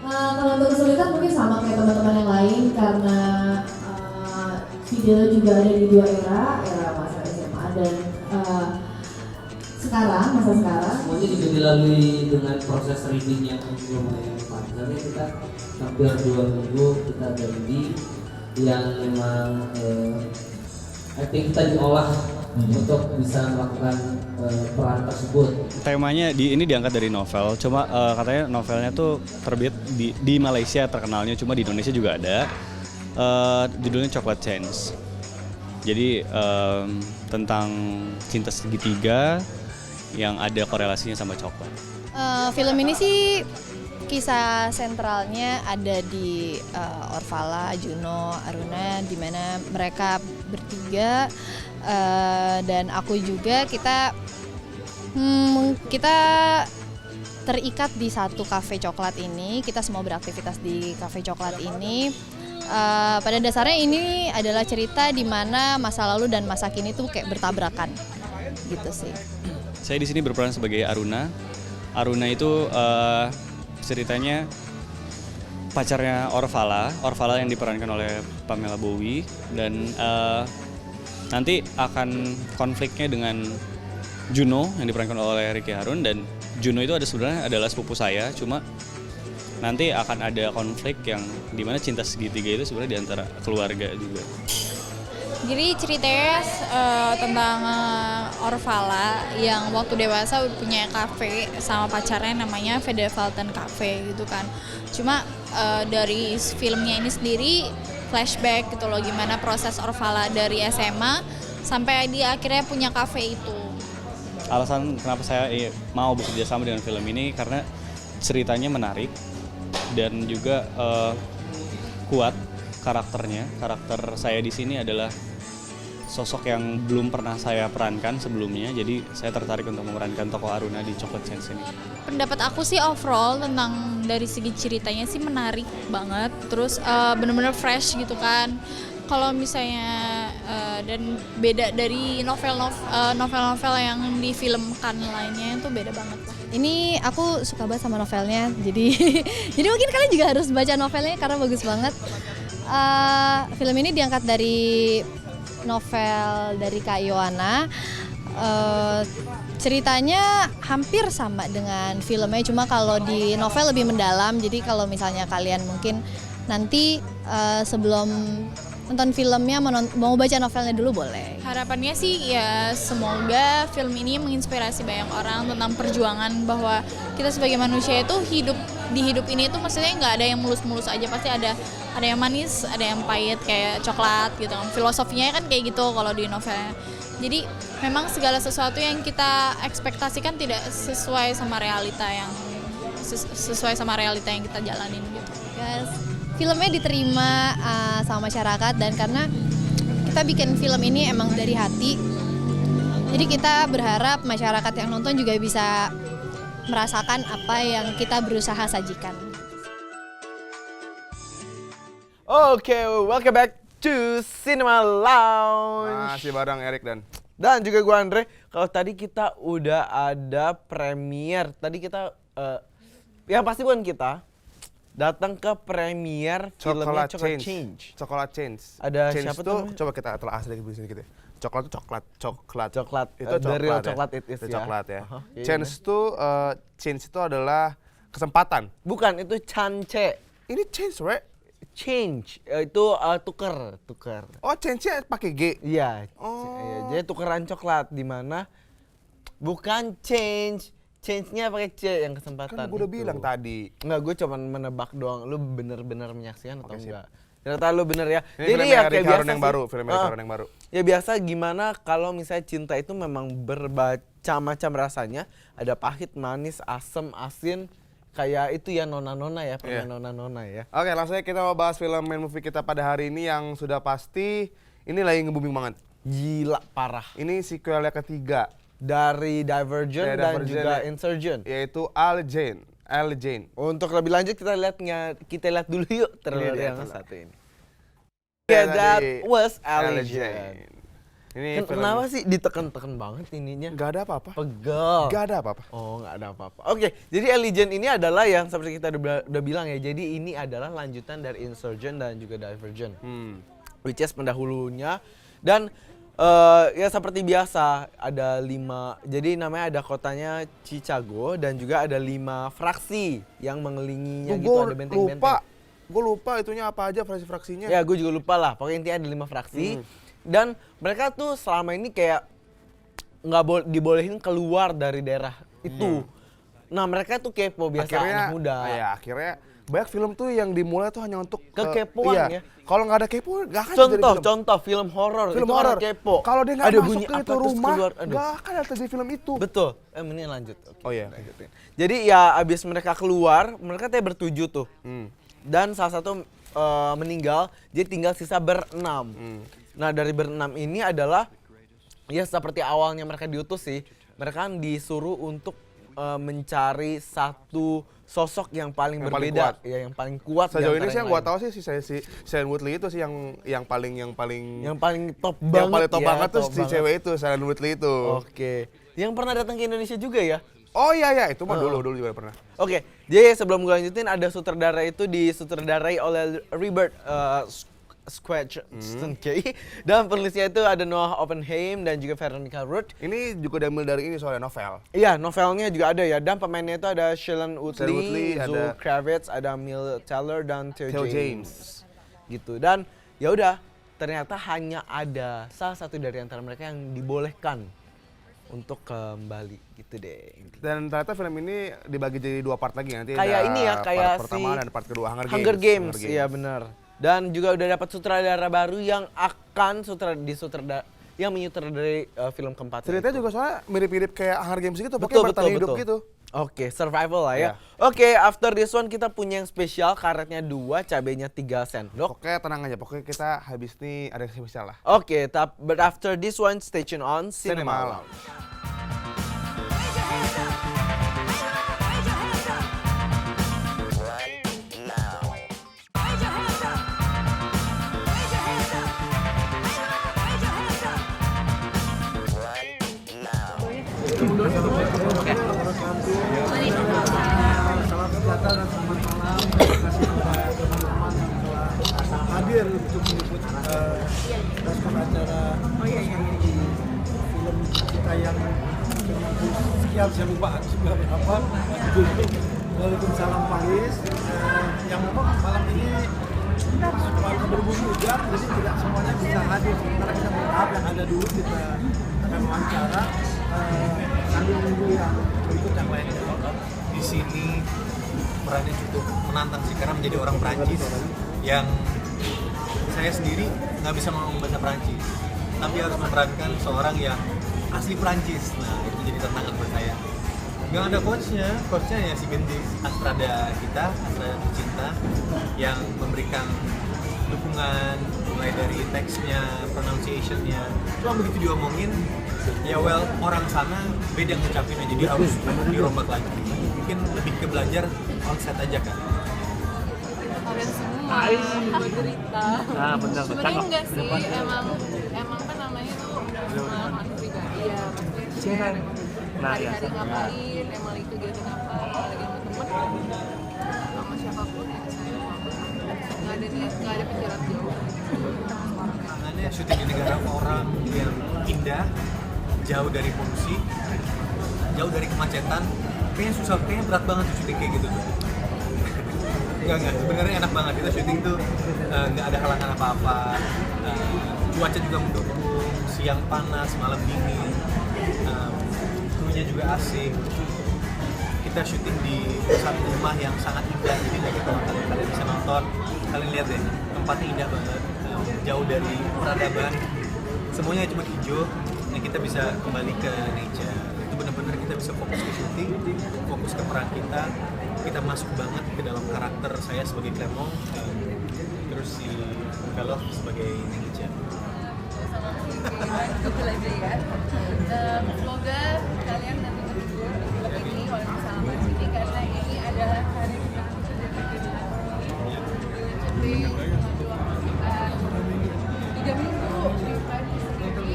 Kalau untuk kesulitan mungkin sama kayak teman-teman yang lain karena video juga ada di dua era masa SMA dan masa sekarang. Semuanya juga dilalui dengan proses reading yang lumayan panjang. Kita hampir 2 minggu kita ada reading yang memang acting kita diolah untuk bisa melakukan peran tersebut. Temanya ini diangkat dari novel, cuma katanya novelnya tuh terbit di Malaysia terkenalnya, cuma di Indonesia juga ada. Judulnya Chocolate Chains. Jadi tentang cinta segitiga yang ada korelasinya sama coklat. Film ini sih kisah sentralnya ada di Orphala, Juno, Aruna, di mana mereka bertiga dan aku juga kita terikat di satu kafe coklat ini. Kita semua beraktivitas di kafe coklat ini. Pada dasarnya ini adalah cerita di mana masa lalu dan masa kini tuh kayak bertabrakan, gitu sih. Saya di sini berperan sebagai Aruna. Aruna itu ceritanya pacarnya Orphala yang diperankan oleh Pamela Bowie, dan nanti akan konfliknya dengan Juno yang diperankan oleh Ricky Harun, dan Juno itu sebenarnya adalah sepupu saya, cuma nanti akan ada konflik yang dimana cinta segitiga itu sebenarnya di antara keluarga juga. Jadi ceritanya tentang Orphala yang waktu dewasa punya kafe sama pacarnya namanya Fede Falten Cafe gitu kan. Cuma dari filmnya ini sendiri flashback gitu loh, gimana proses Orphala dari SMA sampai dia akhirnya punya kafe itu. Alasan kenapa saya mau bekerja sama dengan film ini karena ceritanya menarik dan juga kuat karakternya. Karakter saya di sini adalah sosok yang belum pernah saya perankan sebelumnya, jadi saya tertarik untuk memerankan tokoh Aruna di Chocolate Chains ini. Pendapat aku sih overall tentang dari segi ceritanya sih menarik banget, terus bener-bener fresh gitu kan. Kalau misalnya dan beda dari novel-novel yang difilmkan lainnya itu beda banget lah. Ini aku suka banget sama novelnya, jadi jadi mungkin kalian juga harus baca novelnya karena bagus banget. Film ini diangkat dari novel dari Kak Ioana. Ceritanya hampir sama dengan filmnya, cuma kalau di novel lebih mendalam. Jadi kalau misalnya kalian mungkin nanti sebelum nonton filmnya mau baca novelnya dulu boleh. Harapannya sih ya semoga film ini menginspirasi banyak orang tentang perjuangan bahwa kita sebagai manusia itu hidup ini tuh maksudnya nggak ada yang mulus-mulus aja, pasti ada yang manis, ada yang pahit kayak coklat gitu. Filosofinya kan kayak gitu kalau di novelnya. Jadi memang segala sesuatu yang kita ekspektasikan tidak sesuai sama realita yang kita jalanin gitu. Yes. Filmnya diterima sama masyarakat, dan karena kita bikin film ini emang dari hati, jadi kita berharap masyarakat yang nonton juga bisa merasakan apa yang kita berusaha sajikan. Oke, welcome back to Cinema Lounge. Masih bareng Erik Dan juga gue Andre. Kalau tadi kita udah ada premier, tadi kita yang pasti bukan kita datang ke premier filmnya Chocolate Change. Chocolate Change. Ada Change siapa tuh? tuh? Coba kita telah asli sedikit ya. Coklat itu coklat. Itu Itu the real coklat ya. coklat it is Itu ya. coklat ya. Iya, Change tuh change itu adalah kesempatan. Bukan, itu chance. Ini change, right? Change itu tuker. Oh, change-nya pakai G. Iya. Oh. Iya, jadi tukeran coklat di mana bukan change. Change-nya pakai C yang kesempatan. Kan gue udah bilang tadi. Enggak, gue cuma menebak doang. Lu bener-bener menyaksikan atau Oke, enggak? Ternyata lu bener ya. Ini film ya Ricky Harun yang baru, film Ricky Harun yang baru. Ya biasa gimana kalau misalnya cinta itu memang bermacam-macam rasanya. Ada pahit, manis, asem, asin. Kayak itu ya nona-nona ya, permen nona-nona ya. Oke, langsung aja kita mau bahas film main movie kita pada hari ini yang sudah pasti ini lagi nge-booming banget. Gila, parah. Ini sequelnya ketiga. Dari Divergent dan juga Insurgent, yaitu Al Jane. Untuk lebih lanjut kita lihat dulu yuk trailer yang satu ini. Ya, Yeah, that tadi was Al Al Jane. Ini Kenapa sih ditekan-tekan banget ininya? Gak ada apa-apa. Pegel. Gak ada apa-apa. Oh, nggak ada apa-apa. Oke, jadi Allegiant ini adalah yang seperti kita udah bilang ya. Jadi ini adalah lanjutan dari Insurgent dan juga Divergent. Which is pendahulunya. Dan ya seperti biasa ada 5. Jadi namanya ada kotanya Chicago dan juga ada 5 fraksi yang mengelilinginya gitu, ada benteng-benteng. Gue lupa itunya apa aja fraksi-fraksinya. Ya, gue juga lupa lah. Pokoknya intinya ada 5 fraksi. Dan mereka tuh selama ini kayak nggak dibolehin keluar dari daerah itu. Nah, mereka tuh kepo biasa anak muda. Ya, akhirnya banyak film tuh yang dimulai tuh hanya untuk kekepoan ya. Kalau nggak ada kepo, nggak akan Contoh film horor. Film itu horor. orang kepo. Kalau dia nggak ada masuk bunyi ke apa itu terus rumah, keluar. nggak akan ada di film itu. Betul. Mending lanjut. Oke, Oh iya. lanjutin. Jadi ya abis mereka keluar, mereka tuh bertujuh tuh. Dan salah satu meninggal, jadi tinggal sisa berenam. Nah, dari berenam ini adalah ya seperti awalnya mereka diutus sih, mereka kan disuruh untuk mencari satu sosok yang paling berbeda, ya yang paling kuat. Sejauh ini sih yang gua tahu sih si Shailene Woodley itu sih yang paling top banget. Yang paling top ya, banget tuh si cewek itu, Shailene Woodley itu. Oke. Yang pernah datang ke Indonesia juga ya? Oh iya, itu mah dulu juga pernah. Oke, jadi sebelum gue lanjutin ada sutradara itu disutradarai oleh Robert Skwatsky dan penulisnya itu ada Noah Oppenheim dan juga Veronica Roth. Ini juga diambil dari ini soalnya novel. Iya, novelnya juga ada ya, dan pemainnya itu ada Shailene Woodley, Zoe ada Kravitz, ada Mill Taylor dan Theo James. Gitu. Dan ya udah, ternyata hanya ada salah satu dari antara mereka yang dibolehkan untuk kembali gitu deh. Dan ternyata film ini dibagi jadi 2 part lagi nanti. Kayak ini ya, kayak part pertama dan part kedua Hunger Games. Iya benar. Dan juga udah dapat sutradara baru yang akan yang menyutradarai film keempat. Ceritanya juga soalnya mirip-mirip kayak Hunger Games gitu, pakai betul, bertahan hidup betul. gitu. Oke, survival lah ya. Iya. Oke, after this one kita punya yang spesial, karetnya 2, cabenya 3 sendok. Oke, tenang aja, pokoknya kita habis ini ada yang spesial lah. Oke, but after this one, stay tuned on Cinema Lounge. Hadir untuk meliput respon acara di film kita yang sekian saya lupa apa judul Waalaikumsalam Paris yang memang malam ini berhubung hujan jadi tidak semuanya bisa hadir, sementara kita berharap yang ada dulu kita akan wawancara sambil menunggu yang berikut yang lainnya. Di sini perannya cukup menantang sih karena menjadi orang Perancis yang saya sendiri nggak bisa ngomong bahasa Perancis, tapi harus memerankan seorang yang asli Perancis. Nah itu jadi tantangan buat saya. Nggak ada coachnya ya si Bendis, Astrada kita, Astrada Cinta yang memberikan dukungan mulai dari teksnya, pronunciation-nya. Cuma begitu diomongin, ya well orang sana beda ngucapinnya jadi harus dirombak lagi. Mungkin lebih ke belajar onset aja kan. Kalian semua berderita. Nah, benar. Sebenarnya enggak sih, emang kan namanya tuh pengalaman pribadi ya. Maksudnya hari-hari ngapain, emang lagi kegiatan apa, lagi sama temen, sama siapapun ya saya nggak ada penjarak jauh. Makanya syuting di negara orang yang indah, jauh dari polusi, jauh dari kemacetan, kayaknya berat banget tuh syuting kayak gitu tuh. Enggak, sebenarnya enak banget, kita syuting tuh nggak ada halangan apa-apa, cuaca juga mendukung, siang panas, malam dingin, krunya juga asik. Kita syuting di satu rumah yang sangat indah, jadi nggak kita kalian bisa nonton, kalian lihat deh, tempatnya indah banget, jauh dari peradaban, semuanya cuma hijau, dan kita bisa kembali ke nature. Itu benar-benar kita bisa fokus ke syuting, fokus ke peran kita masuk banget ke dalam karakter saya sebagai Clement, terus si Velov sebagai Ninja. Semoga kalian nanti terhibur di film ini Waalaikumsalam Paris ini karena ini adalah hari syuting 3 minggu di Paris. Jadi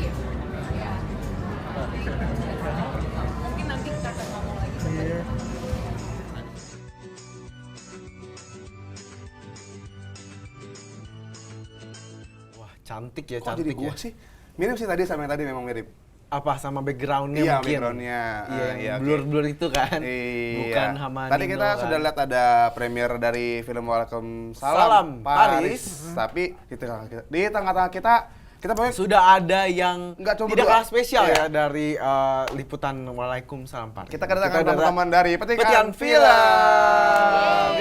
Cantik ya, Kok cantik jadi gua ya. sih? Mirip sih tadi sama yang tadi memang mirip. Apa sama backgroundnya Iya, mungkin? backgroundnya. Iya, Iya, yang oke. blur-blur itu kan. Iya. Bukan Hamanino. Tadi kita kan. sudah lihat ada premier dari film Welcome Salam, Salam, Paris. Tapi di tengah-tengah kita pokoknya Sudah ada yang Nggak cuma tidak berdua. kalah spesial Iya. ya dari liputan Waalaikumsalam Paris. kita kedatangan teman-teman dari Petikan Petikan Film. Film.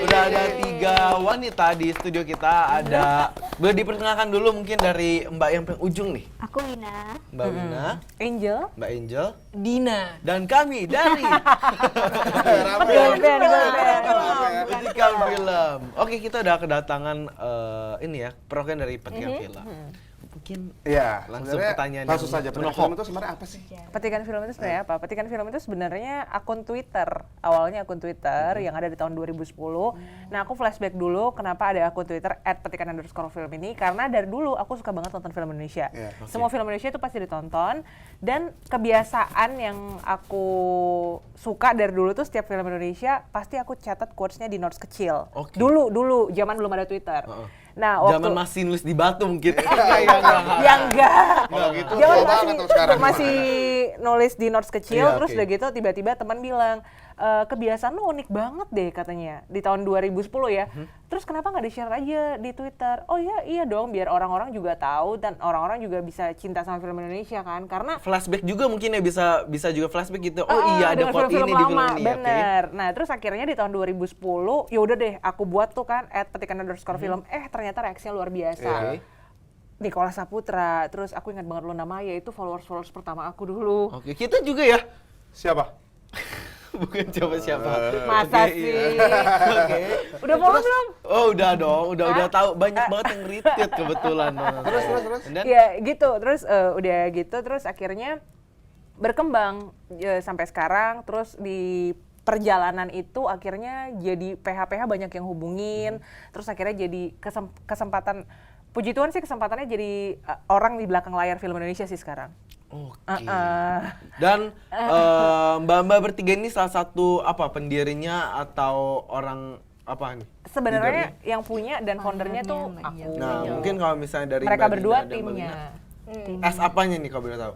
Udah ada 3 wanita di studio kita. Ada boleh diperkenalkan dulu mungkin dari Mbak yang paling ujung nih. Aku Wina. Mbak Wina, Angel. Mbak Angel, Dina. dan kami dari Petikan Film. Oke, kita udah kedatangan ini ya, perwakilan dari Petikan Film. Mungkin Iya, langsung sebenarnya pertanyaan langsung yang saja. Petikan menohok. Film itu sebenarnya apa sih? Petikan Film itu sebenarnya apa? Petikan Film itu sebenarnya akun Twitter. Awalnya akun Twitter yang ada di tahun 2010. Nah, aku flashback dulu kenapa ada akun Twitter @petikan_film ini, karena dari dulu aku suka banget nonton film Indonesia. Iya, oke. Semua film Indonesia itu pasti ditonton, dan kebiasaan yang aku suka dari dulu tuh setiap film Indonesia pasti aku catat quotes-nya di notes kecil. Oke. Dulu zaman belum ada Twitter. Nah, waktu Zaman masih nulis di batu mungkin. ya enggak. Kalau gitu Jangan tua banget tuh sekarang. masih nulis di notes kecil, Iya, terus oke. udah gitu tiba-tiba teman bilang, kebiasaan lu unik banget deh katanya di tahun 2010 ya. Terus kenapa nggak di-share aja di Twitter? Oh iya dong, biar orang-orang juga tahu dan orang-orang juga bisa cinta sama film Indonesia kan, karena Flashback juga mungkin ya, bisa juga flashback gitu. Oh iya, ada dengan quote ini di film lama, ini. bener. Nah terus akhirnya di tahun 2010, yaudah deh aku buat tuh kan @petikan_film. Ternyata reaksinya luar biasa. Oke. Nicholas Saputra, terus aku ingat banget Luna Maya, itu followers pertama aku dulu. Oke, kita juga ya. Siapa? Bukan siapa-siapa. Masa Oke, sih? iya. Oke. Udah follow belum? Oh udah dong, udah tahu, banyak banget yang retweet kebetulan. Terus. Dan Ya gitu, terus udah gitu, terus akhirnya berkembang sampai sekarang, terus di perjalanan itu akhirnya jadi PH-PH banyak yang hubungin, terus akhirnya jadi kesempatan, puji Tuhan sih kesempatannya jadi orang di belakang layar film Indonesia sih sekarang. Oke. Dan Mbak-mbak bertiga ini salah satu apa pendirinya atau orang apa nih? Sebenarnya yang punya dan foundernya tuh aku. Nah, mungkin kalau misalnya dari Mereka Mbak berdua Dina dan Mbak timnya. Wina, S apanya nih kalau boleh tahu?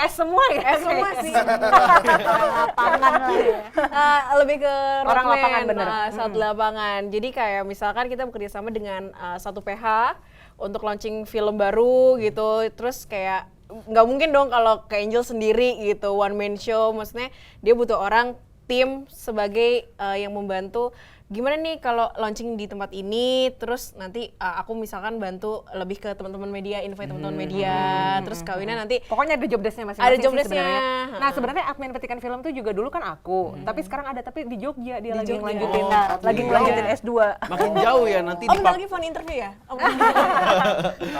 Semua ya? Semua sih. Lapangan lah ya. Lebih ke Orang roadman, lapangan bener. saat lapangan. Jadi kayak misalkan kita bekerja sama dengan satu PH untuk launching film baru gitu. Terus kayak nggak mungkin dong kalau ke Angel sendiri gitu, one man show. Maksudnya dia butuh orang, tim sebagai yang membantu. Gimana nih kalau launching di tempat ini, terus nanti aku misalkan bantu lebih ke teman-teman media, invite teman-teman media, terus kawinnya nanti Pokoknya ada job desk-nya masing-masing ada job sih desk-nya. sebenarnya. Nah sebenarnya admin Petikan Film tuh juga dulu kan aku, tapi sekarang ada tapi di Jogja dia lagi Jogja. ngelanjutin, Oh, lagi iya. ngelanjutin S2. Makin jauh ya nanti Oh, bentar lagi phone interview ya? Oh,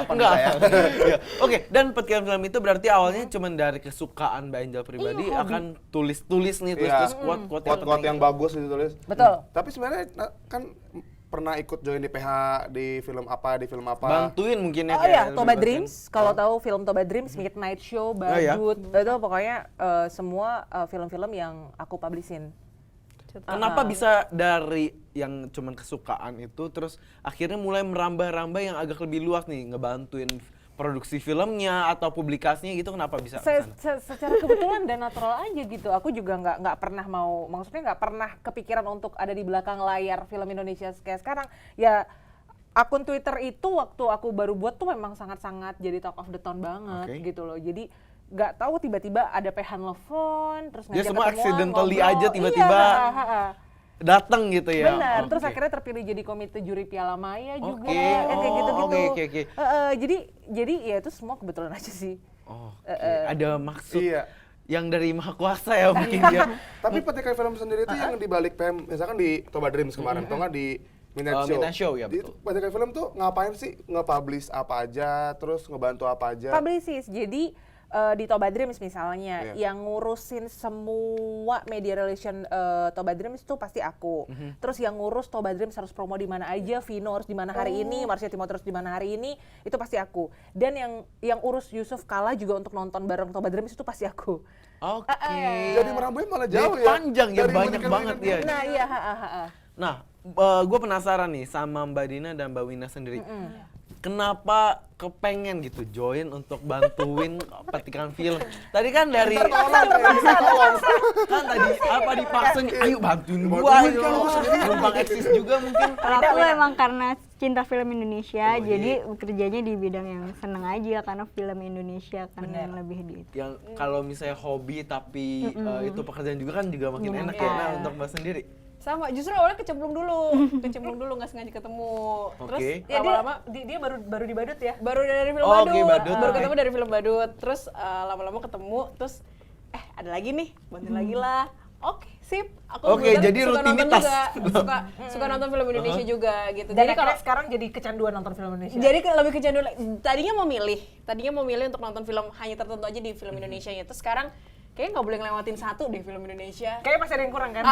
Enggak. Iya. Oke, dan Petikan Film itu berarti awalnya cuma dari kesukaan Mbak Angel pribadi akan tulis-tulis nih, tulis Quote-quote yang bagus ditulis. Betul. Tapi sebenarnya kan pernah ikut join di PH di film apa, bantuin mungkin ya. Oh iya, kayak Toba lebih Dreams. Kalau tahu film Toba Dreams, Midnight Show, iya. Badut, itu pokoknya semua film-film yang aku publishin. Kenapa bisa dari yang cuman kesukaan itu terus akhirnya mulai merambah-rambah yang agak lebih luas nih, ngebantuin produksi filmnya atau publikasinya gitu, kenapa bisa kesana? Secara kebetulan dan natural aja gitu. Aku juga nggak pernah maksudnya nggak pernah kepikiran untuk ada di belakang layar film Indonesia kayak sekarang. Ya akun Twitter itu waktu aku baru buat tuh memang sangat-sangat jadi talk of the town banget gitu loh. Jadi nggak tahu tiba-tiba ada PH nelfon, terus Dia ngajak semua ketemuan, accidentally ngobrol. aja tiba-tiba datang gitu ya. Benar, terus Oke. akhirnya terpilih jadi komite juri Piala Maya juga, Oke. kayak gitu-gitu. Oke. Jadi ya itu semua kebetulan aja sih. Ada maksud Iya. yang dari Maha Kuasa ya mungkin ya. Tapi Petikan Film sendiri itu yang di balik PM, misalkan di Toba Dreams kemarin, atau nggak di Midnight Show. Midnight Show, ya, Di betul. Petikan Film tuh ngapain sih? Nge-publish apa aja, terus ngebantu apa aja? Publicist, jadi di Toba Dreams misalnya, yang ngurusin semua media relation Toba Dreams itu pasti aku. Terus yang ngurus Toba Dreams harus promo di mana aja, Vino harus di mana hari ini, Marsha Timothy harus di mana hari ini, itu pasti aku. Dan yang urus Yusuf Kala juga untuk nonton bareng Toba Dreams itu pasti aku. Oke. Jadi merambahnya malah jauh ya. Panjang ya, Dari banyak Petikan banget Film. ya. Nah iya, Nah, gue penasaran nih sama Mbak Dina dan Mbak Wina sendiri. Kenapa kepengen gitu join untuk bantuin petikan film? Tadi kan dari kan tadi apa dipaksa nih, ayo bantuin gua, numpang eksis juga mungkin. Kalau aku emang karena cinta film Indonesia, jadi bekerjanya di bidang yang seneng aja karena film Indonesia kan yang lebih di itu. Yang kalau misalnya hobi tapi itu pekerjaan juga kan juga makin enak ya. Nah, untuk Mbak sendiri. Sama, justru awalnya kecemplung dulu nggak sengaja ketemu. Terus Ya, lama-lama dia baru di Badut ya? baru dari film Oh, Badut, oke, Badut. baru ketemu dari film Badut. Terus lama-lama ketemu, terus ada lagi nih, bantuin lagi lah. Oke, sip. Aku Oke, kebetulan jadi suka nonton rutinitas. juga, suka nonton film Indonesia juga gitu. Dan Jadi kalau sekarang jadi kecanduan nonton film Indonesia. jadi lebih kecanduan. Tadinya mau milih untuk nonton film hanya tertentu aja di film Indonesia-nya. Terus sekarang kayaknya nggak boleh ngelewatin satu deh film Indonesia. Kayaknya masih ada yang kurang kan?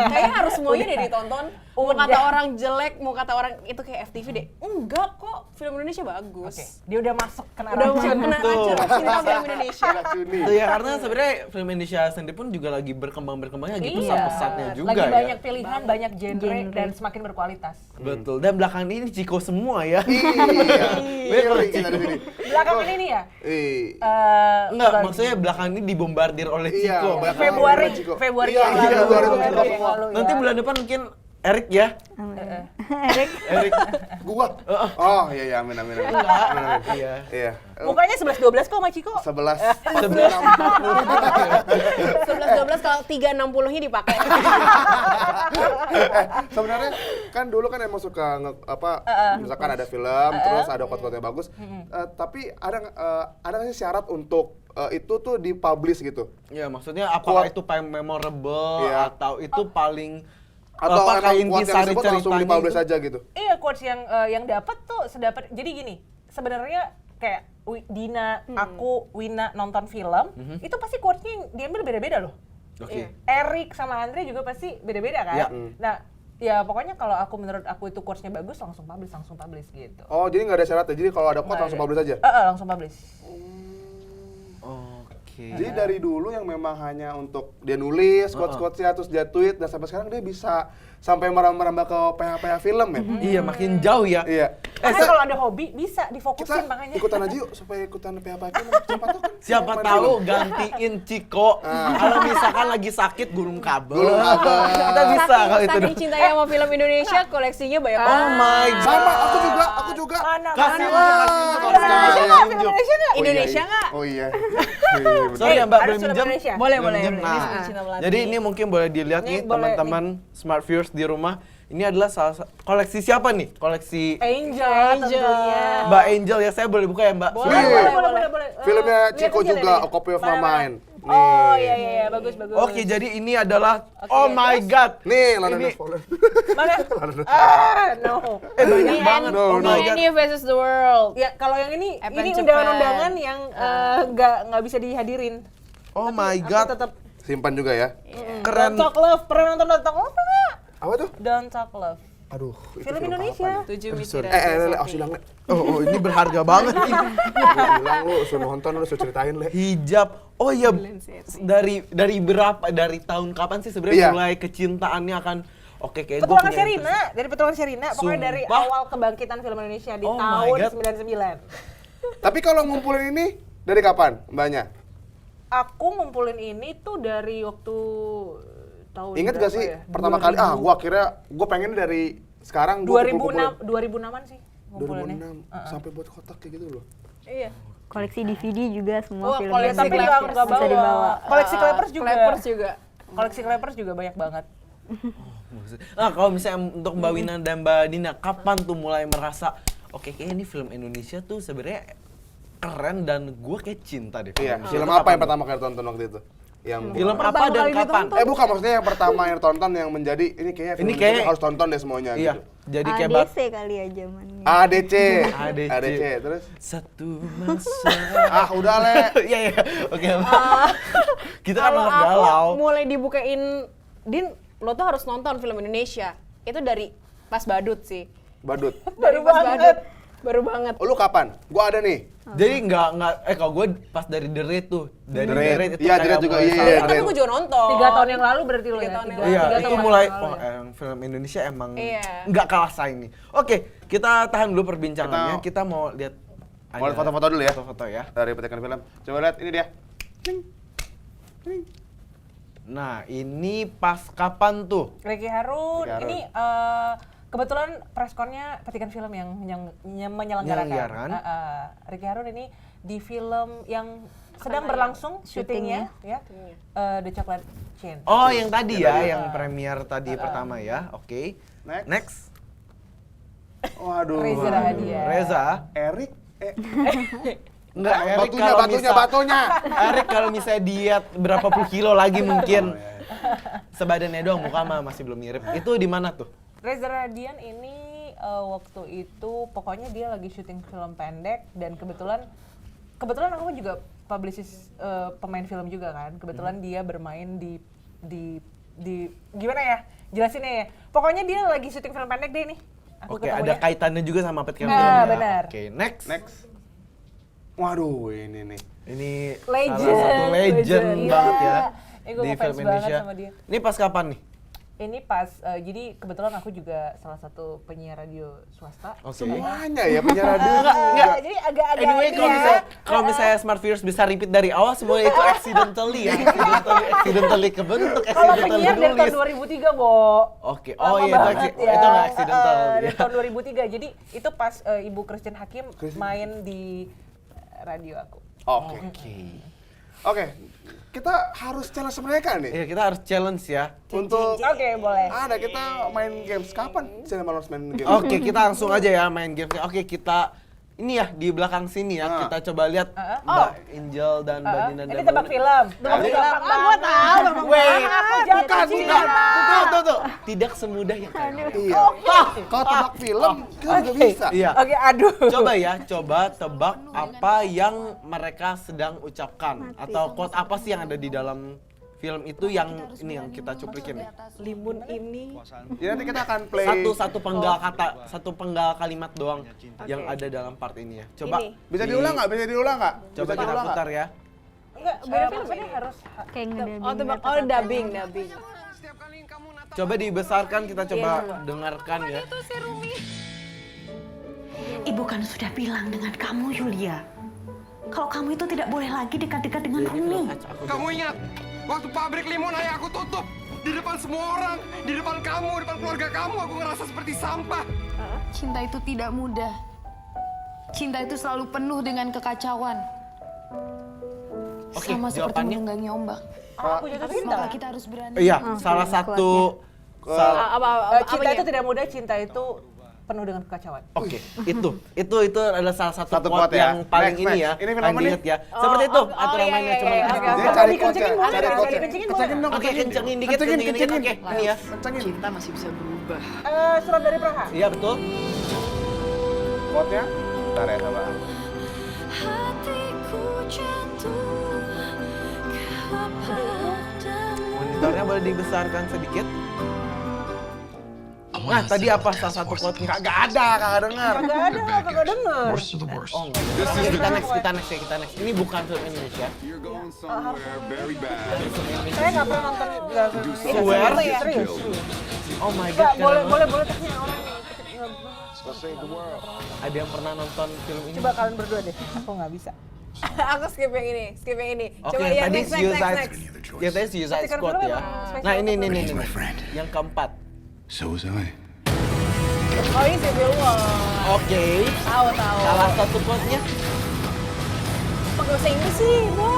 Kayaknya harus semuanya deh ditonton. Mau kata orang jelek, mau kata orang itu kayak FTV deh. Enggak kok, film Indonesia bagus. Dia udah masuk kena Udah racun. kena racun cinta film Indonesia. Tuh ya, karena sebenarnya film Indonesia sendiri pun juga lagi berkembangnya lagi pesat-pesatnya juga lagi ya. banyak pilihan, banyak genre dan semakin berkualitas. Betul. Dan belakangan ini Ciko semua ya. Iya. Belakangan ini ya? Enggak, maksudnya belakangan ini dibombardir oleh Ciko. Februari Iya, yang lalu. Nanti bulan depan mungkin Erik ya. Erik. Gua. Oh, iya amin. Enggak. Iya. Iya. Mukanya 11-12 kok sama Ciko. 11. 11-12 kalau 360-nya dipakai. Sebenarnya kan dulu kan emang suka misalkan ada film terus ada quote-quote yang bagus. Tapi ada nggak sih syarat untuk itu tuh dipublish gitu? Ya, maksudnya apakah itu paling memorable atau itu paling atau apa kayak emang quote yang disebut langsung ceritanya dipublish itu? aja gitu? Iya, quotes yang dapat tuh sedapat. Jadi gini, sebenarnya kayak Dina, aku, Wina nonton film, itu pasti quotesnya yang diambil beda-beda loh. Oke. Erik sama Andre juga pasti beda-beda kan? Ya. Nah, ya pokoknya kalau menurut aku itu quotesnya bagus, langsung publish gitu. Oh, jadi nggak ada syaratnya. Jadi kalau ada quote langsung publish aja? Langsung publish. Jadi dari dulu yang memang hanya untuk dia nulis quotes-quotesnya terus dia tweet dan sampai sekarang dia bisa sampai merambah ke PH-PH film ya? Iya, makin jauh ya. Iya. Makanya kalau ada hobi bisa difokusin Kita makanya. ikutan aja yuk supaya ikutan PH-PH film. Siapa tahu gantiin Ciko. Kalau misalkan lagi sakit gulung kabel. Kita bisa kalau itu. Saking cintanya sama film Indonesia, koleksinya banyak banget. Oh my god. Sama, aku juga. Kasih Indonesia nggak? Oh iya. Sorry ya Mbak, ada boleh film minjem? Indonesia? Boleh. Nah, Cinta Melati. jadi ini mungkin boleh dilihat Ini nih boleh teman-teman smart viewers di rumah. Ini adalah koleksi siapa nih? Koleksi Angel tentunya. Mbak Angel ya, saya boleh buka ya Mbak? Boleh. Filmnya Lihat Ciko aja juga, nih. A Copy of My Mind. Oh iya, bagus. Oke, jadi ini adalah oh my god. Nih, London Ini- Has Fallen. Mana? No. Banyak banget. Oh my god. Ini versus the world. Ya kalau yang ini Japan. undangan-undangan yang nggak bisa dihadirin. Oh my god. Tetap Simpan juga ya. Keren. Don't Talk Love. Pernah nonton Don't Talk Love nggak? Apa tuh? Don't Talk Love. Aduh, itu Film Indonesia. 7 misi sorry. rahasia aku bilang, Le. Oh, ini berharga banget ini. Gua bilang lu suruh nonton, lu suruh ceritain, Le. Hijab. Oh iya, dari berapa, dari tahun kapan sih sebenarnya Iya. mulai kecintaannya akan oke kayak gue Petualangan punya Sherina, dari Petualangan Sherina, pokoknya dari Sumpah. awal kebangkitan film Indonesia di Oh my tahun God. 99. Tapi kalau ngumpulin ini dari kapan, Mbaknya? Aku ngumpulin ini tuh dari waktu tahun Ingat gak berapa sih ya? pertama kali? Gua pengen dari sekarang gua 2006-an sih ngumpulinnya. 2006 sampai buat kotak kayak gitu loh. Iya. Koleksi DVD juga semua Oh, film koleksi yang tapi Clappers. nggak bisa dibawa. Koleksi Clappers juga. Clappers juga. Clappers juga banyak banget. Nah, kalau misalnya untuk Mbak Wina dan Mbak Dina, kapan tuh mulai merasa oke, kayaknya ini film Indonesia tuh sebenarnya keren dan gue kayak cinta deh. Iya, Indonesia. film Itu apa kapan yang tuh? pertama kali tonton waktu itu? Yang Film apa dan kapan? bukan, maksudnya yang pertama yang tonton yang menjadi ini kayaknya film Ini kayak- ini harus tonton deh semuanya Iya, gitu. jadi kayak bat ADC kali ya zamannya. ADC. ADC. Terus satu masa. udah, Le. Iya, iya. Oke. Kita kan Kalau anak aku galau. mulai dibukain, Din, lo tuh harus nonton film Indonesia. Itu dari pas Badut sih. Badut. Dari pas Badut. Baru banget. Oh, lu kapan? Gua ada nih. Jadi kalau gue pas dari The Raid tuh. Dari The The Raid. Raid itu Iya, kayak The Raid juga, mulai iya, salah iya, satu- Tapi gue juga nonton. 3 tahun yang lalu berarti lo ya? 3 tahun yang Iya, lalu. itu 3 mulai tahun yang lalu. yang film Indonesia emang Iya. nggak kalah saing nih. Oke, kita tahan dulu perbincangannya. Kita mau lihat Mau lihat foto-foto dulu ya. Foto-foto ya. Dari petikan film. Coba lihat ini dia. Nah, ini pas kapan tuh? Ricky Harun, Ricky Harun. ini kebetulan pressconnya petikan film yang menyelenggarakan. Menyelenggarakan. Ricky Harun ini di film yang sedang berlangsung syutingnya, ya, The Chocolate Chain. Oh, yang tadi ya, Iya. yang premier tadi pertama ya. Oke. Next. Waduh. Reza Rahadian. Reza. Erik. Enggak, Erik Batunya. Erik kalau misalnya diet berapa puluh kilo lagi mungkin. Sebadannya doang, muka mah masih belum mirip. Itu di mana tuh? Reza Rahadian ini waktu itu pokoknya dia lagi syuting film pendek dan kebetulan aku juga publicist pemain film juga kan. Kebetulan dia bermain di gimana ya? Jelasinnya ya. Pokoknya dia lagi syuting film pendek deh nih. Oke, ada kaitannya juga sama petikan film Nah, ya. benar. Oke, next. Waduh, ini nih. Ini Legend. salah satu legend Legend. banget ya Iya. Gue di ngefans film banget Indonesia. sama dia. Ini pas kapan nih? Ini pas, jadi kebetulan aku juga salah satu penyiar radio swasta. Oke. Semuanya ya punya radio. Enggak. Jadi agak-agak Anyway, ini kalau ya. misalnya Smart Viewers bisa repeat dari awal, semua itu accidentally ya. Accidentally kebentuk, Kalau accidentally penyiar dari tahun ditulis. 2003, Bo. Oke, Lama oh iya banget ya. itu nggak accidental. Dari ya. tahun 2003. Jadi itu pas Ibu Christine Hakim main di radio aku. Oke. Oke. Kita harus challenge mereka nih. Iya, kita harus challenge ya. Untuk Oke, boleh. ada kita main games kapan? Saya malas main game. Oke, kita langsung aja ya main game. Oke, kita ini ya di belakang sini ya. Kita coba lihat Mbak Angel dan Mbak Dina dan Ini tebak film. Tebak film. Gue tahu. Wait, bukan. Tuh. Tidak semudah yang kayak Iya. Kalau tebak film kita juga bisa. Iya. Oke, aduh. Coba tebak apa yang mereka sedang ucapkan atau quote apa sih yang ada di dalam film itu yang ini yang kita cuplikin. Limun ini. Jadi nanti kita akan play Satu penggal kata, satu penggal kalimat doang yang ada dalam part ini ya. Coba Bisa diulang nggak? Bisa diulang nggak? Coba kita putar ya. Enggak, beda film ini harus Kayak ngedubbing. Oh, tebak. atau Oh, apa. dubbing. Coba dibesarkan kita coba dengarkan ya. Ibu kan sudah bilang dengan kamu, Yulia. Kalau kamu itu tidak boleh lagi dekat-dekat dengan Rumi. Kamu ingat, waktu pabrik limun ayah aku tutup, di depan semua orang, di depan kamu, di depan keluarga kamu, aku ngerasa seperti sampah. Cinta itu tidak mudah. Cinta itu selalu penuh dengan kekacauan. Oke, Sama seperti jawabannya? menunggangi ombak. Aku jatuh cinta. Maka kita harus berani. Iya, salah satu Cinta itu tidak mudah, cinta itu penuh dengan kekacauan. Oke, itu adalah salah satu Satu quote quote ya. yang paling Next, ini next. ya, Ini film paling apa nih? diingat ya. Seperti itu aturan mainnya cuma. Dia cari Dikencengin quote-nya, boleh, cari kan? quote-nya. Dikencengin Kencengin dong, Oke, kencengin dikit, kencengin dikit. Oke, ini ya. Cinta masih bisa berubah. Surat dari Praha. Iya, betul. Quote-nya? Bentar ya, coba. Monitornya boleh dibesarkan sedikit. Nah, tadi apa salah satu quote-nya? Kagak ada, kagak dengar. Kagak denger. Oh, enggak. Oke, kita next. Ini bukan film Indonesia. Saya nggak pernah nonton film Swear? ini. Serius. Oh my Nggak, god. boleh tapi orang Ada yang pernah nonton film ini? coba kalian berdua deh. Aku nggak bisa. Aku skip yang ini. Oke, Coba lihat tadi next. Ya, tadi Suicide Petikan Squad film ya. apa? Nah, ini. Yang keempat. So was I. Oh, ini Civil War. Oke. Tahu. Salah satu quote-nya. Pakai bahasa Inggris sih, Bu.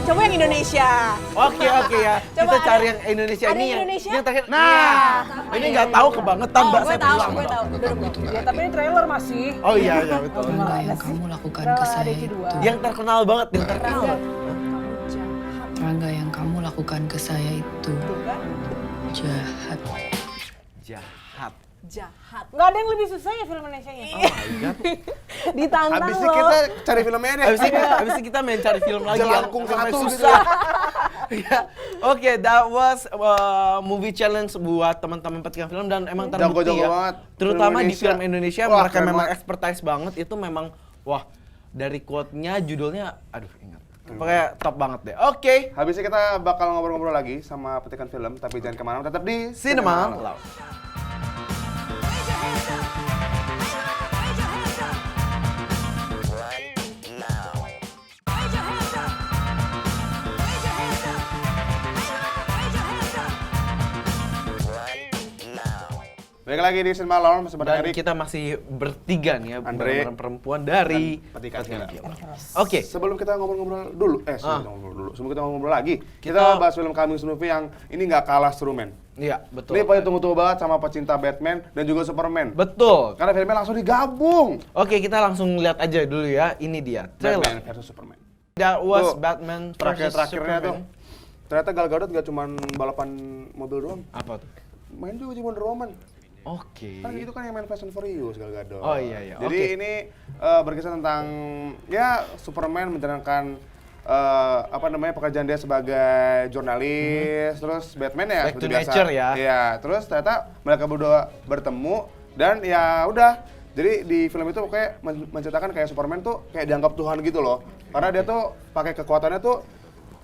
Coba yang Indonesia. Oke ya. Coba Kita cari ada- yang Indonesia ada ini yang Indonesia? yang terakhir. Iya. Nah, ini nggak tahu kebangetan Mbak, gue saya tahu, pulang. gue tahu. Ya, tapi ini trailer masih. Oh iya betul. Apa yang kamu lakukan ke saya itu? Yang terkenal banget, yang terkenal. Rangga, yang kamu lakukan ke saya itu jahat. Jahat. Nggak ada yang lebih susah ya film Indonesia-nya. Oh my god. Ditantang Habisnya loh. kita cari filmnya deh. Habis ini kita main cari film lagi yang Jelangkung sampai satu gitu susah. Ya, oke, that was movie challenge buat teman-teman petikan film dan emang terbukti Jago-jago ya. banget. Terutama Film di film Indonesia Wah, mereka keren memang banget. expertise banget. Itu memang wah, dari quote-nya, judulnya, aduh ingat. Pokoknya top banget deh. Oke. Habisnya kita bakal ngobrol-ngobrol lagi sama petikan film, tapi jangan kemana-mana, tetap di Cinema Lounge. Baik lagi di Cinema Lounge bersama Dan Erik. kita masih bertiga nih ya, Andre, bareng perempuan dari Petikan Film. Oke. Sebelum kita ngobrol-ngobrol dulu, sebelum kita ngobrol lagi, kita bahas film coming soon movie yang ini nggak kalah seru, men. Iya, betul. Ini paling tunggu-tunggu banget sama pecinta Batman dan juga Superman. Betul. Karena filmnya langsung digabung. Oke, kita langsung lihat aja dulu ya. Ini dia trailer. Batman versus Superman. That was Tuh, Batman versus terakhirnya tuh. Superman. Ternyata Gal Gadot nggak cuma balapan mobil doang. Apa tuh? Main juga jadi Wonder Woman. Oke. Kan itu kan yang main Fast and Furious Gal Gadot. Oh iya. Jadi Oke. ini berkisah tentang ya Superman menjalankan pekerjaan dia sebagai jurnalis, terus Batman ya Back to seperti biasa. nature ya. Iya, terus ternyata mereka berdua bertemu dan ya udah. Jadi di film itu kayak menceritakan kayak Superman tuh kayak dianggap Tuhan gitu loh. Karena dia tuh pakai kekuatannya tuh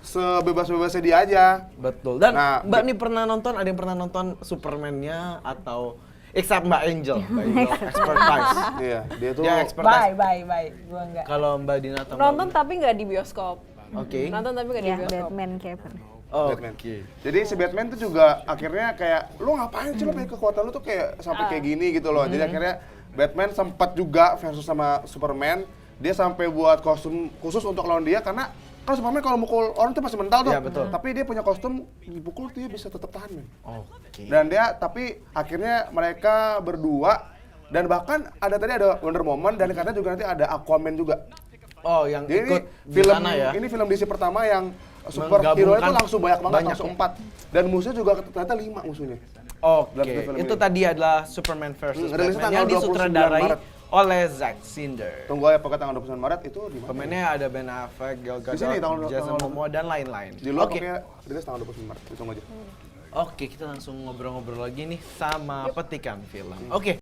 sebebas-bebasnya dia aja. Betul. Dan Nah, Mbak nih pernah nonton, ada yang pernah nonton Superman-nya atau except Mbak Angel, expertise. Iya, dia tuh Dia expertise. Bye. Gua enggak. Kalau Mbak Dina atau Nonton tapi nggak di bioskop. Oke. Nonton tapi nggak di Ya, bioskop. Batman kayak pernah. Batman. Jadi si Batman tuh juga akhirnya kayak lu ngapain sih lu pakai kekuatan lu tuh kayak sampai kayak gini gitu loh. Jadi akhirnya Batman sempat juga versus sama Superman. Dia sampai buat kostum khusus untuk lawan dia karena kan Superman kalau mukul orang tuh pasti mental tuh. Iya, betul. Tapi dia punya kostum dipukul dia bisa tetap tahan, men. Oke. Dan dia tapi akhirnya mereka berdua dan bahkan ada Wonder Woman dan katanya juga nanti ada Aquaman juga. Oh, yang Jadi ikut ini film sana ya. ini film DC pertama yang superhero itu Menggabungkan langsung banyak banget, banyak langsung ya? 4. Dan musuhnya juga ternyata 5 musuhnya. Oke, Dalam film itu ini. tadi adalah Superman versus Rilisnya Batman tanggal yang 29 disutradarai Maret. oleh Zack Snyder. Tunggu aja pokoknya tanggal 29 Maret itu di mana? Pemainnya ada Ben Affleck, Gal Di sini Gadot, Jason tanggal- Momoa dan lain-lain. Di luar Oke. pokoknya rilis tanggal 29 Maret. Tunggu aja. Oke, kita langsung ngobrol-ngobrol lagi nih sama petikan film. Oke.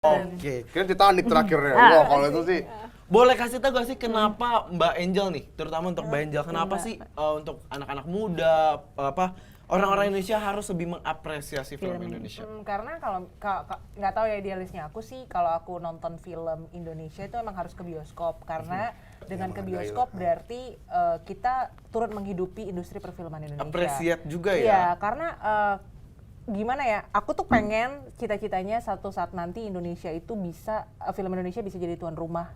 Oke. Kira Titanic terakhirnya. Wah, kalau itu sih Boleh kasih tahu gak sih kenapa Mbak Angel nih, terutama untuk Mbak Angel, kenapa sih untuk anak-anak muda, orang-orang Indonesia harus lebih mengapresiasi film Indonesia? Karena kalau nggak tahu ya idealisnya aku sih, kalau aku nonton film Indonesia itu emang harus ke bioskop karena dengan ke bioskop berarti kita turut menghidupi industri perfilman Indonesia. Appreciate juga ya? Iya, karena gimana ya, aku tuh pengen cita-citanya satu saat nanti Indonesia itu bisa, film Indonesia bisa jadi tuan rumah.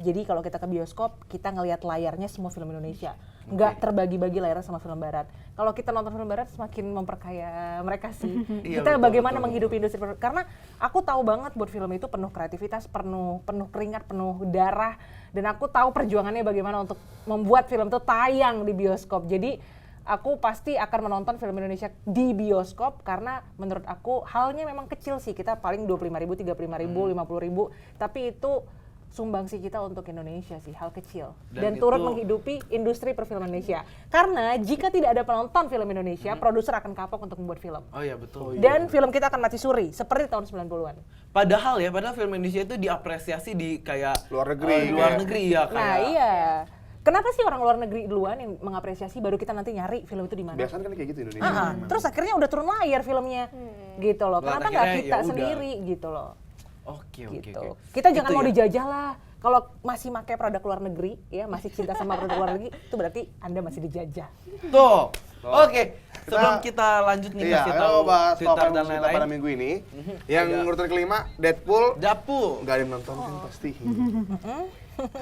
Jadi kalau kita ke bioskop, kita ngelihat layarnya semua film Indonesia. Nggak terbagi-bagi layarnya sama film barat. Kalau kita nonton film barat, semakin memperkaya mereka sih. Iya, Kita betul, bagaimana betul. menghidupi industri perfilman. Karena aku tahu banget buat film itu penuh kreativitas, penuh keringat, penuh darah. Dan aku tahu perjuangannya bagaimana untuk membuat film itu tayang di bioskop. Jadi aku pasti akan menonton film Indonesia di bioskop karena menurut aku halnya memang kecil sih. Kita paling 25.000, 35.000, 50.000. Tapi itu sumbangsi kita untuk Indonesia sih, hal kecil. Dan turut menghidupi industri perfilman Indonesia. Karena jika tidak ada penonton film Indonesia, produser akan kapok untuk membuat film. Oh iya betul. Dan film kita akan mati suri, seperti tahun 90-an. Padahal film Indonesia itu diapresiasi di kayak luar negeri. luar negeri ya kayak. Nah iya. Kenapa sih orang luar negeri duluan yang mengapresiasi, baru kita nanti nyari film itu di mana? Biasanya kan kayak gitu Indonesia. Terus akhirnya udah turun layar filmnya, gitu loh. Lah, Kenapa nggak akhirnya kita ya udah. sendiri, gitu loh? Oke. Kita jangan Itu mau ya. dijajah lah. Kalau masih pakai produk luar negeri, ya masih cinta sama produk luar negeri, itu berarti Anda masih dijajah. Tuh. Oke. Sebelum kita lanjut nih Iya, kasih ayo tahu bahas Twitter top dan kita lain-lain. pada minggu ini. Yang urutan kelima, Deadpool. Gak ada yang nonton kan pasti.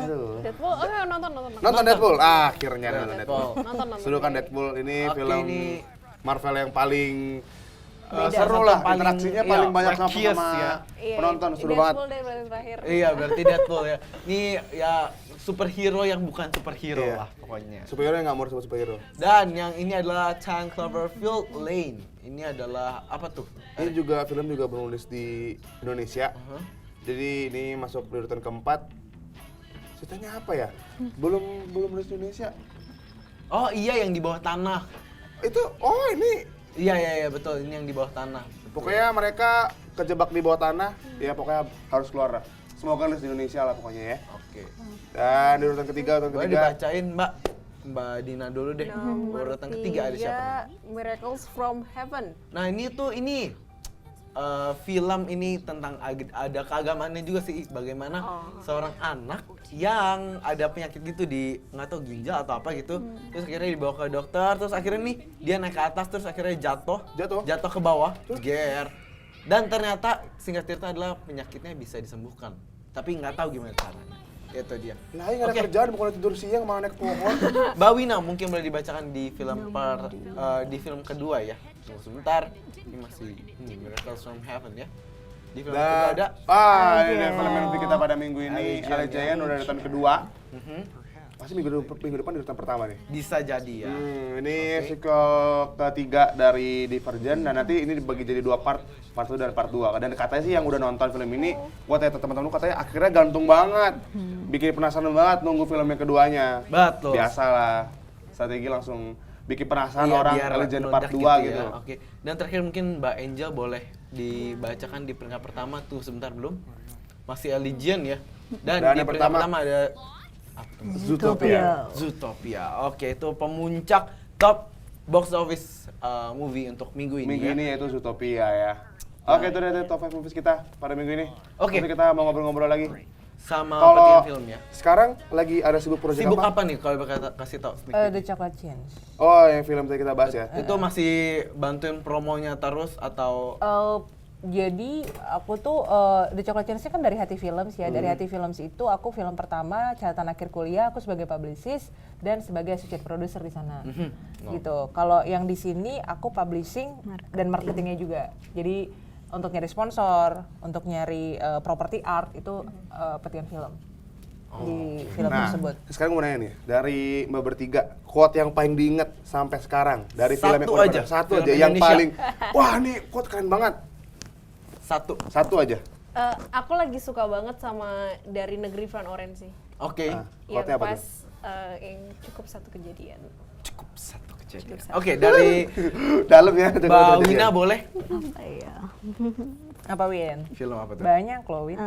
Aduh. Deadpool, nonton. Nonton Deadpool. Akhirnya nonton Deadpool. Deadpool. Nonton. Seru kan Deadpool ini Oke, film ini Marvel yang paling Beda, seru lah, paling- interaksinya iya, paling banyak sama wakies ya. penonton, seru banget. Deadpool deh paling terakhir. Iya, berarti Deadpool ya. Ini ya superhero yang bukan superhero Iya. lah pokoknya. Superhero yang nggak mau disebut superhero. Dan yang ini adalah 10 Cloverfield Lane. Ini adalah apa tuh? Ini juga film juga menulis di Indonesia. Jadi ini masuk di urutan keempat. Ceritanya apa ya? Belum nulis di Indonesia. Oh iya, yang di bawah tanah. Itu ini. Iya betul, ini yang di bawah tanah. Pokoknya mereka kejebak di bawah tanah, ya pokoknya harus keluar lah. Semoga nulis di Indonesia lah pokoknya ya. Oke. Dan di urutan ketiga, Boleh dibacain Mbak Dina dulu deh. Urutan ketiga ada siapa? Miracles from Heaven. Nah ini film ini tentang ada keagamaannya juga sih, bagaimana seorang anak yang ada penyakit gitu di nggak tahu ginjal atau apa gitu, terus akhirnya dibawa ke dokter, terus akhirnya nih dia naik ke atas, terus akhirnya jatuh ke bawah, dan ternyata singkat cerita adalah penyakitnya bisa disembuhkan, tapi nggak tahu gimana caranya. Itu dia. Lah, nggak ada kerjaan, bukan tidur siang malah naik pohon. Mbak Wina mungkin boleh dibacakan di film di film kedua ya. Tunggu sebentar. Ini masih Miracles from Heaven ya. Di film kedua ada. Ini film movie kita pada minggu ini. Allegiant udah di urutan kedua. Pasti minggu depan di urutan pertama nih. Bisa jadi ya. Ini sequel ketiga dari Divergent dan nanti ini dibagi jadi 2 part 1 dan part 2. Dan katanya sih yang udah nonton film ini, gua tanya teman-teman lu katanya akhirnya gantung banget. Bikin penasaran banget nunggu film yang keduanya. Betul. Biasalah. Strategi langsung bikin penasaran Iya, orang biar Allegiant meledak part 2 gitu. ya. Oke. Dan terakhir mungkin Mbak Angel boleh dibacakan di peringkat pertama tuh sebentar belum. Masih Allegiant ya. Dan di peringkat pertama ada Zootopia. Oke, itu pemuncak top box office movie untuk minggu ini. Minggu ini yaitu Zootopia ya. Oke, itu dari top 5 movies kita pada minggu ini. Oke. Nanti kita mau ngobrol-ngobrol lagi. Sama Kalau petikan film ya. Sekarang lagi ada sibuk proyek Sibuk apa nih kalau bakal kasih tau? The Chocolate Change. Oh, yang film tadi kita bahas ya. Itu masih bantuin promonya terus atau Jadi aku tuh The Chocolate Change kan dari Hati Films ya. Dari Hati Films itu aku film pertama catatan akhir kuliah, aku sebagai publicist dan sebagai associate producer di sana. Gitu. Kalau yang di sini aku publishing dan marketingnya juga. Jadi untuk nyari sponsor, untuk nyari property art itu petikan film. Di film tersebut. Sekarang gue nanya nih, dari Mbak bertiga, quote yang paling diinget sampai sekarang dari film yang udah satu aja yang paling, wah nih quote keren banget. Satu aja. Aku lagi suka banget sama dari Negeri Front Orange sih. Oke. Yang Quote-nya apa pas tuh? yang cukup satu kejadian. Oke, dari dalam ya. Mbak Wina boleh? Apa ya? Apa Win? Film apa tuh? Banyak loh Win.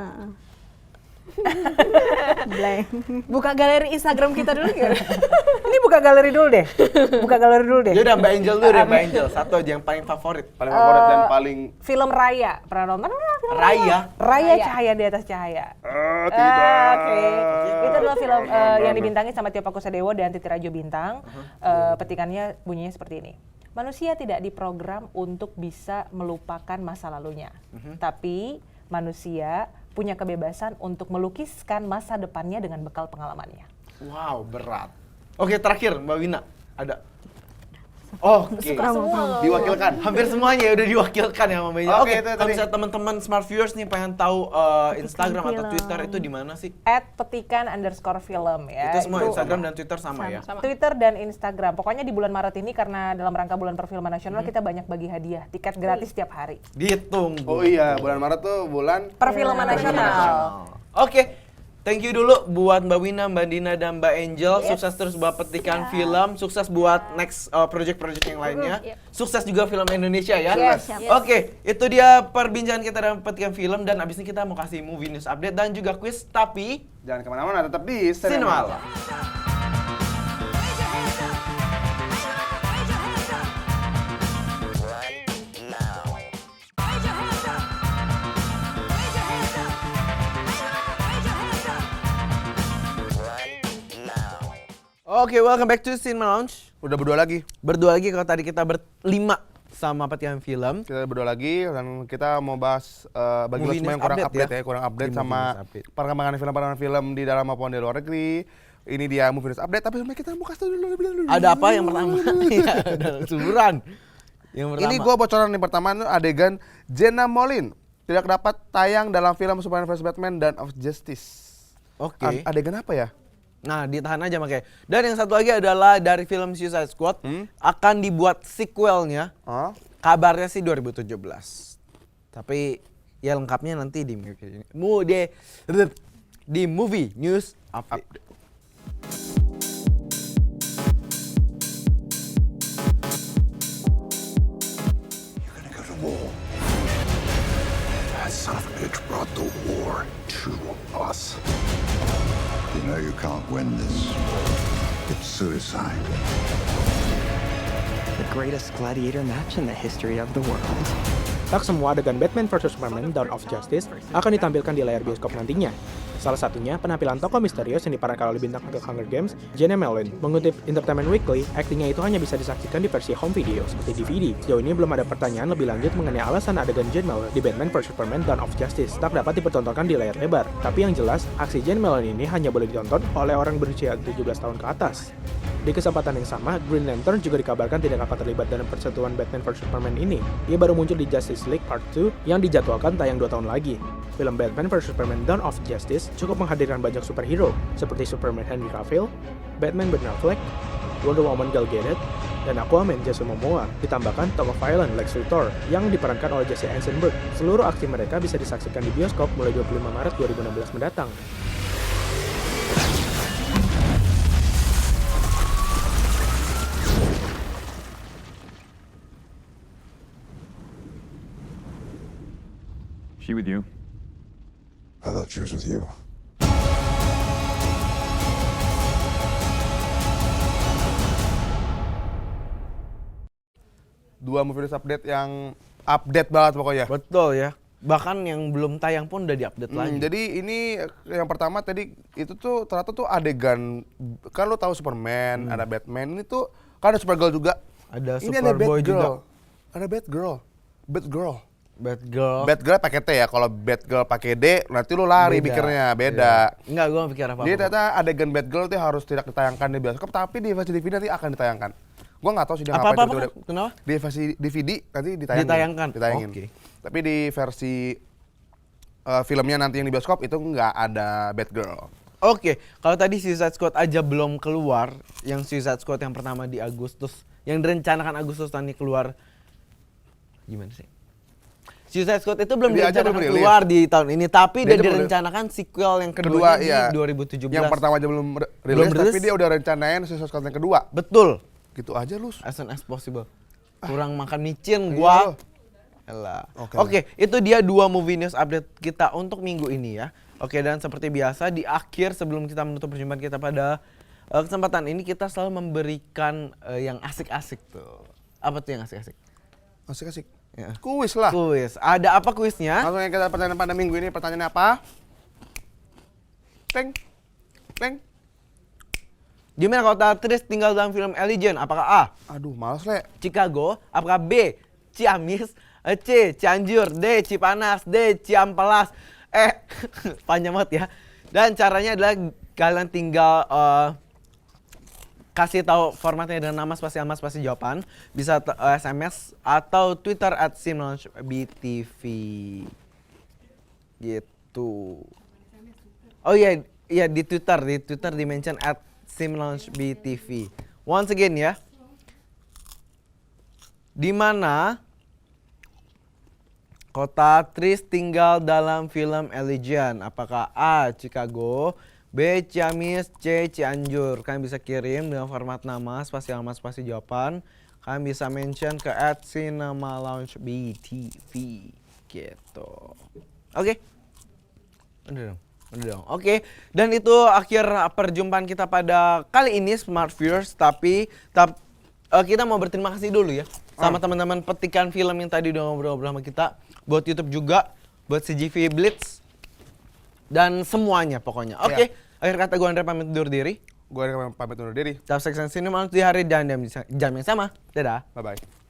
Buka galeri Instagram kita dulu gimana? Ini buka galeri dulu deh. Yaudah Mbak Angel dulu deh, Mbak Angel. Satu aja yang paling favorit. Paling favorit dan paling... Film Raya. Pernah nonton? Raya? Raya Cahaya di Atas Cahaya. Tidak. Oke. Itu adalah film yang dibintangi sama Tio Pakusadewo dan Titi Rajo Bintang. Petikannya bunyinya seperti ini. Manusia tidak diprogram untuk bisa melupakan masa lalunya. Tapi manusia punya kebebasan untuk melukiskan masa depannya dengan bekal pengalamannya. Wow, berat. Oke, terakhir Mbak Wina, ada? Oke, diwakilkan. Hampir semuanya udah diwakilkan ya Mbak Wina. Oke, itu kalau misalnya teman-teman Smart Viewers nih pengen tahu Instagram atau Twitter itu di mana sih? @petikan_film ya. Itu semua Instagram dan Twitter sama ya? Twitter dan Instagram. Pokoknya di bulan Maret ini karena dalam rangka bulan perfilman nasional kita banyak bagi hadiah, tiket gratis setiap hari. Ditunggu. Oh iya, bulan Maret tuh bulan perfilman nasional. Oke. Thank you dulu buat Mbak Wina, Mbak Dina, dan Mbak Angel. Sukses terus buat petikan film. Sukses buat next project-project yang lainnya. Sukses juga film Indonesia ya. Oke, itu dia perbincangan kita dalam petikan film. Dan abis ini kita mau kasih movie news update dan juga quiz. Tapi jangan kemana-mana, tetap di Cinema. Oke, welcome back to Cinema Lounge. Udah berdua lagi. Berdua lagi, kalau tadi kita berlima sama petikan film. Kita berdua lagi dan kita mau bahas bagi lo semua yang kurang update ya, kurang update sama perkembangan film di dalam maupun di luar negeri. Ini dia movie news update, tapi sebelumnya kita mau kasih dulu. Ada apa yang pertama? Ya, ada suburan. Yang pertama. Ini gue bocoran nih pertama itu adegan Jenna Molin tidak dapat tayang dalam film Superman vs Batman Dawn of Justice. Oke. Adegan apa ya? Nah, ditahan aja makanya. Dan yang satu lagi adalah dari film Suicide Squad akan dibuat sequelnya. Kabarnya sih 2017. Tapi ya lengkapnya nanti di Movie News Update. That son of a bitch brought the war to us. You know you can't win this. It's suicide. The greatest gladiator match in the history of the world. Tak semua adegan Batman vs Superman Dawn of Justice akan ditampilkan di layar bioskop nantinya. Salah satunya penampilan tokoh misterius yang diperankan oleh bintang The Hunger Games, Jenna Melvin. Mengutip Entertainment Weekly, aktingnya itu hanya bisa disaksikan di versi home video seperti DVD. Sejauh ini belum ada pertanyaan lebih lanjut mengenai alasan adegan Jenna Melvin di Batman vs Superman Dawn of Justice tak dapat dipertontonkan di layar lebar. Tapi yang jelas, aksi Jenna Melvin ini hanya boleh ditonton oleh orang berusia 17 tahun ke atas. Di kesempatan yang sama, Green Lantern juga dikabarkan tidak akan terlibat dalam persetujuan Batman vs Superman ini. Ia baru muncul di Justice League Part 2 yang dijadwalkan tayang 2 tahun lagi. Film Batman vs Superman Dawn of Justice cukup menghadirkan banyak superhero seperti Superman Henry Cavill, Batman Ben Affleck, Wonder Woman Gal Gadot, dan Aquaman Jason Momoa. Ditambahkan tokoh villain Lex Luthor yang diperankan oleh Jesse Eisenberg. Seluruh aksi mereka bisa disaksikan di bioskop mulai 25 Maret 2016 mendatang. She with you? I thought she was with you. Dua movie news update yang update banget pokoknya. Betul ya. Bahkan yang belum tayang pun udah diupdate lagi. Jadi ini yang pertama tadi itu tuh ternyata tuh adegan, kan lo tahu Superman, ada Batman, ini tuh kan ada Supergirl juga. Ada ini Superboy juga. Ada Batgirl. Batgirl. Batgirl pakai T ya, kalau Batgirl pakai D nanti lu lari pikirnya, beda. Enggak, gua pikir apa-apa. Jadi ternyata adegan Batgirl tuh harus tidak ditayangkan di bioskop, tapi di versi DVD nanti akan ditayangkan. Gua nggak tahu sih dia ngapain itu. Kenapa? Di versi DVD nanti ditayangin. Oke. Tapi di versi filmnya nanti yang di bioskop itu nggak ada Batgirl. Oke, kalau tadi Suicide Squad aja belum keluar, yang Suicide Squad yang pertama di Agustus, yang direncanakan Agustus nanti keluar, gimana sih? Suicide Squad itu belum direncanakan keluar di tahun ini, tapi udah direncanakan sequel yang kedua di 2017. Yang pertama aja belum rilis, tapi dia udah rencanain Suicide Squad yang kedua. Betul. Gitu aja lu. As soon as possible. Kurang makan micin gua. Elah. Oke, itu dia 2 movie news update kita untuk minggu ini ya. Oke, dan seperti biasa di akhir sebelum kita menutup perjumpaan kita pada kesempatan ini, kita selalu memberikan yang asik-asik tuh. Apa tuh yang asik-asik? Asik-asik. Ya. Kuis lah. Kuis. Ada apa kuisnya? Langsung yang kita pertanyaan pada minggu ini, pertanyaannya apa? Teng. Di mana kota Tris tinggal dalam film Allegiant? Apakah A? Aduh, males le. Chicago. Apakah B? Ciamis. C. Cianjur. D. Cipanas. D. Ciampelas. Panjang banget ya. Dan caranya adalah kalian tinggal kasih tahu formatnya dengan nama spasi jawaban, bisa SMS atau Twitter @simlaunchbtv gitu. Oh iya di Twitter di mention @simlaunchbtv. Once again ya, di mana kota Tris tinggal dalam film Allegiant? Apakah A. Chicago, B. Ciamis, C. Cianjur? Kalian bisa kirim dengan format nama, spasi alamat, spasi jawaban. Kalian bisa mention ke @cinemalaunchbtv gitu. Oke. Udah dong. Oke. Dan itu akhir perjumpaan kita pada kali ini Smart Viewers. Tapi kita mau berterima kasih dulu ya sama teman-teman petikan film yang tadi udah ngobrol-ngobrol sama kita, buat YouTube juga, buat CGV Blitz dan semuanya pokoknya. Oke. Akhir kata gue Andre pamit undur diri. Gue pamit undur diri. Tetap Sex and Cinema di hari dan jam yang sama. Dadah. Bye bye.